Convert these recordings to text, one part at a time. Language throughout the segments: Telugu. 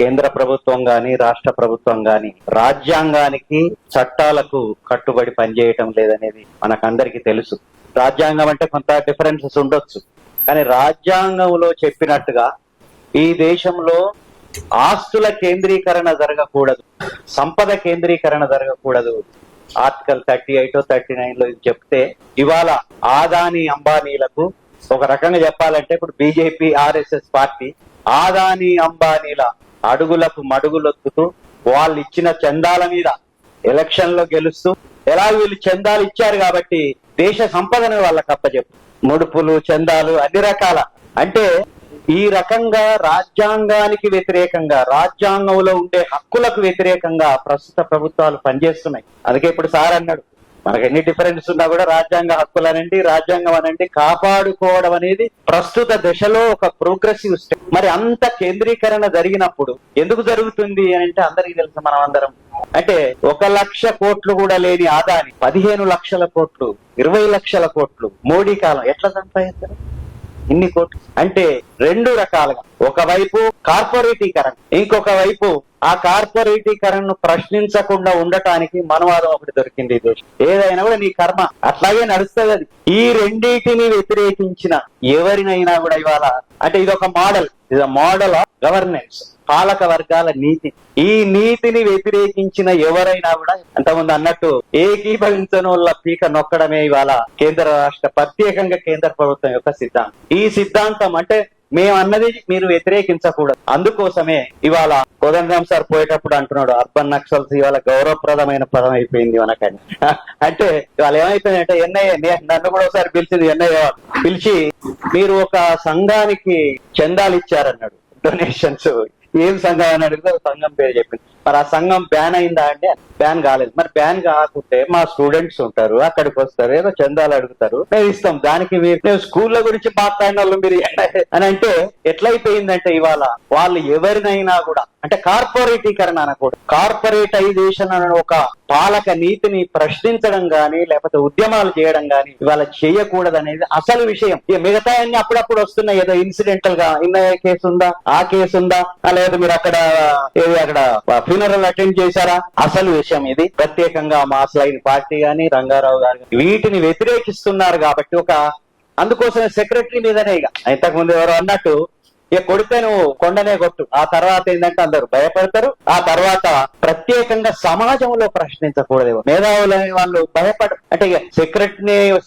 కేంద్ర ప్రభుత్వం గాని రాష్ట్ర ప్రభుత్వం గాని రాజ్యాంగానికి చట్టాలకు కట్టుబడి పనిచేయటం లేదనేది మనకందరికీ తెలుసు. రాజ్యాంగం అంటే కొంత డిఫరెన్సెస్ ఉండొచ్చు, కానీ రాజ్యాంగంలో చెప్పినట్టుగా ఈ దేశంలో ఆస్తుల కేంద్రీకరణ జరగకూడదు, సంపద కేంద్రీకరణ జరగకూడదు. ఆర్టికల్ 38, 39 లో ఇది చెప్తే ఇవాళ ఆదాని అంబానీలకు ఒక రకంగా చెప్పాలంటే ఇప్పుడు బీజేపీ ఆర్ఎస్ఎస్ పార్టీ ఆదాని అంబానీల అడుగులకు మడుగులొత్తుతూ వాళ్ళు ఇచ్చిన చందాల మీద ఎలక్షన్ లో గెలుస్తూ ఎలా వీళ్ళు చందాలు ఇచ్చారు కాబట్టి దేశ సంపదను వాళ్ళకి అప్పచెప్పు, ముడుపులు చందాలు అన్ని రకాల అంటే ఈ రకంగా రాజ్యాంగానికి వ్యతిరేకంగా రాజ్యాంగంలో ఉండే హక్కులకు వ్యతిరేకంగా ప్రస్తుత ప్రభుత్వాలు పనిచేస్తున్నాయి. అందుకే ఇప్పుడు సార్ అన్నాడు మనకు ఎన్ని డిఫరెన్స్ ఉన్నా కూడా రాజ్యాంగ హక్కులు అనండి రాజ్యాంగం అనండి కాపాడుకోవడం అనేది ప్రస్తుత దశలో ఒక ప్రోగ్రెసివ్ స్టెప్. మరి అంత కేంద్రీకరణ జరిగినప్పుడు ఎందుకు జరుగుతుంది అని అంటే అందరికీ తెలుసు, మనం అందరం అంటే 1 లక్ష కోట్లు కూడా లేని ఆదాని 15 లక్షల కోట్లు 20 లక్షల కోట్లు మోడీ కాలం ఎట్లా సంపాదించారు ఇన్ని కోట్లు అంటే రెండు రకాలుగా, ఒకవైపు కార్పొరేటీకరణ, ఇంకొక వైపు ఆ కార్పొరేటీకరణను ప్రశ్నించకుండా ఉండటానికి మనవాదం ఒకటి దొరికింది. ఈ దేశం ఏదైనా కూడా నీ కర్మ అట్లాగే నడుస్తుంది. అది ఈ రెండింటిని వ్యతిరేకించిన ఎవరినైనా కూడా ఇవాళ అంటే ఇది మోడల్ ఆఫ్ గవర్నెన్స్, పాలక వర్గాల నీతి. ఈ నీతిని వ్యతిరేకించిన ఎవరైనా కూడా అంతకుముందు అన్నట్టు ఏకీభవించని వాళ్ళ పీక నొక్కడమే ఇవాళ కేంద్ర రాష్ట్ర ప్రత్యేకంగా కేంద్ర ప్రభుత్వం యొక్క సిద్ధాంతం. ఈ సిద్ధాంతం అంటే మేము అన్నది మీరు వ్యతిరేకించకూడదు. అందుకోసమే ఇవాళ కోదండరాం సార్ పోయేటప్పుడు అంటున్నాడు అర్బన్ నక్సల్స్ ఇవాళ గౌరవప్రదమైన పదం అయిపోయింది మనకని. అంటే ఇవాళ ఏమైపోయిందంటే ఎన్ఐఏ నన్ను కూడా ఒకసారి పిలిచింది, ఎన్ఐఏ పిలిచి మీరు ఒక సంఘానికి చందాలు ఇచ్చారన్నాడు, డొనేషన్స్. ఏం సంఘం అని అడిగితే సంఘం పేరు చెప్పింది. మరి ఆ సంఘం బ్యాన్ అయిందా అంటే బ్యాన్ కాలేదు. మరి బ్యాన్ కాకుంటే మా స్టూడెంట్స్ ఉంటారు, అక్కడికి వస్తారు, ఏదో చందాలు అడుగుతారు, మేము ఇస్తాం. దానికి మేము స్కూళ్ళ గురించి మాట్లాడిన వాళ్ళు మీరు అని అంటే ఎట్లయిపోయిందంటే ఇవాళ వాళ్ళు ఎవరినైనా కూడా అంటే కార్పొరేటీకరణ అనకూడదు, కార్పొరేటైజేషన్ అనే ఒక పాలక నీతిని ప్రశ్నించడం గాని లేకపోతే ఉద్యమాలు చేయడం గాని ఇవాళ చేయకూడదు అనేది అసలు విషయం. మిగతా అన్ని అప్పుడప్పుడు వస్తున్నాయి, ఏదో ఇన్సిడెంటల్ గా ఇన్న కేసు ఉందా ఆ కేసు ఉందా లేదా మీరు అక్కడ ఫ్యూనరల్ అటెండ్ చేశారా, అసలు విషయం ఇది. ప్రత్యేకంగా మాస్ లైన్ పార్టీ గాని రంగారావు గారు వీటిని వ్యతిరేకిస్తున్నారు కాబట్టి అందుకోసమే సెక్రటరీ మీదనే ఇక ఇంతకు ముందు ఎవరు అన్నట్టు ఇక కొడితే నువ్వు కొండనే కొట్టు, ఆ తర్వాత ఏంటంటే అందరూ భయపడతారు. ఆ తర్వాత ప్రత్యేకంగా సమాజంలో ప్రశ్నించకూడదు, మేధావులని వాళ్ళు భయపడరు. అంటే ఇక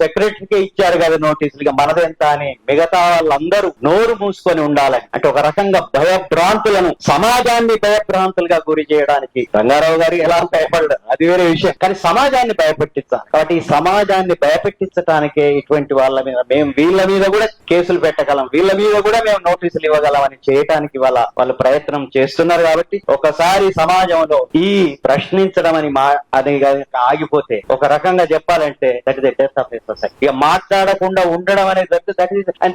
సెక్రటరీకే ఇచ్చారు కదా నోటీసులు, ఇక మనదెంత అని మిగతా వాళ్ళందరూ నోరు మూసుకొని ఉండాలని అంటే ఒక రకంగా భయభ్రాంతులను సమాజాన్ని భయభ్రాంతులుగా గురి చేయడానికి రంగారావు గారు ఎలా భయపడరు అది వేరే విషయం, కానీ సమాజాన్ని భయపెట్టించాలి. కాబట్టి ఈ సమాజాన్ని భయపెట్టించడానికే ఇటువంటి వాళ్ళ మీద మేము వీళ్ళ మీద కూడా కేసులు పెట్టగలం, వీళ్ళ మీద కూడా మేము నోటీసులు ఇవ్వగలమని చేయటానికి వాళ్ళు ప్రయత్నం చేస్తున్నారు. కాబట్టి ఒకసారి సమాజంలో ఈ ప్రశ్నించడం అని అది ఆగిపోతే ఒక రకంగా చెప్పాలంటే that is the death of a society. ఇక మాట్లాడకుండా ఉండడం అనేది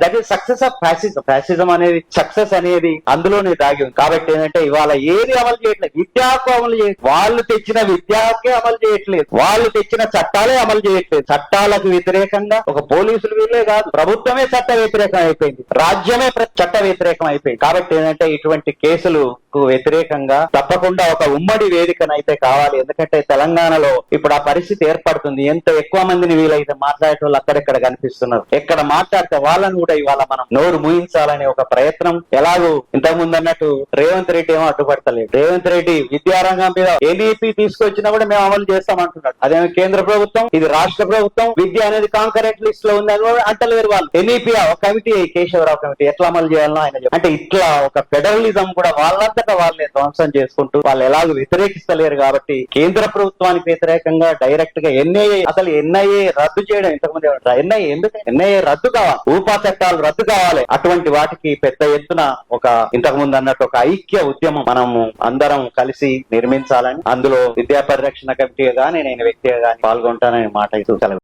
that is success of fascism. Fascism అనేది సక్సెస్ అనేది అందులోనే దాగి ఉంది. కాబట్టి ఏంటంటే ఇవాళ ఏది అమలు చేయట్లేదు, విద్యాకు అమలు చేయట్లేదు, వాళ్ళు తెచ్చిన విద్యాకే అమలు చేయట్లేదు, వాళ్ళు తెచ్చిన చట్టాలే అమలు చేయట్లేదు. చట్టాలకు వ్యతిరేకంగా ఒక పోలీసులు వీళ్ళే కాదు, ప్రభుత్వమే చట్ట వ్యతిరేకం అయిపోయింది, రాజ్యమే చట్ట వ్యతిరేకం అయిపోయింది. కాబట్టి ఏంటంటే ఇటువంటి కేసులకు వ్యతిరేకంగా తప్పకుండా ఒక ఉమ్మడి వేదికనైతే కావాలి. ఎందుకంటే తెలంగాణలో ఇప్పుడు ఆ పరిస్థితి ఏర్పడుతుంది. ఎంత ఎక్కువ మందిని వీలైతే మాట్లాడే వాళ్ళు అక్కడెక్కడ కనిపిస్తున్నారు, ఎక్కడ మాట్లాడితే వాళ్ళని కూడా ఇవాళ మనం నోరు మూయించాలనే ఒక ప్రయత్నం. ఎలాగూ ఇంతకు ముందు అన్నట్టు రేవంత్ రెడ్డి ఏమో అడ్డుపడతలేదు. రేవంత్ రెడ్డి విద్యారంగం మీద ఎన్ఈపీ తీసుకొచ్చినా కూడా మేము అమలు చేస్తామంటున్నాడు. అదేమో కేంద్ర ప్రభుత్వం, ఇది రాష్ట్ర ప్రభుత్వం, విద్య అనేది కాంకరెంట్ లిస్ట్ లో ఉంది అని అంటలేరు వాళ్ళు. ఎన్ఈపీ ఒక కమిటీ, కేశవరావు కమిటీ ఎట్లా అమలు చేయాలనో ఆయన అంటే ఇట్లా ఒక ఫెడరలిజం కూడా వాళ్ళంతటా వాళ్ళే ధ్వంసం చేసుకుంటూ వాళ్ళు ఎలాగో వ్యతిరేకిస్తలేరు. కాబట్టి కేంద్ర ప్రభుత్వానికి వ్యతిరేకంగా డైరెక్ట్ గా ఎన్ఐఏ రద్దు చేయడం, ఇంతకుముందు ఎన్ఐఏ రద్దు కావాలి, ఊపా చట్టాలు రద్దు కావాలి. అటువంటి వాటికి పెద్ద ఎత్తున ఇంతకు ముందు అన్నట్టు ఒక ఐక్య ఉద్యమం మనము అందరం కలిసి నిర్మించాలని, అందులో విద్యా పరిరక్షణ కమిటీగా గానీ నేను వ్యక్తిగా గానీ పాల్గొంటానని మాట ఇస్తూ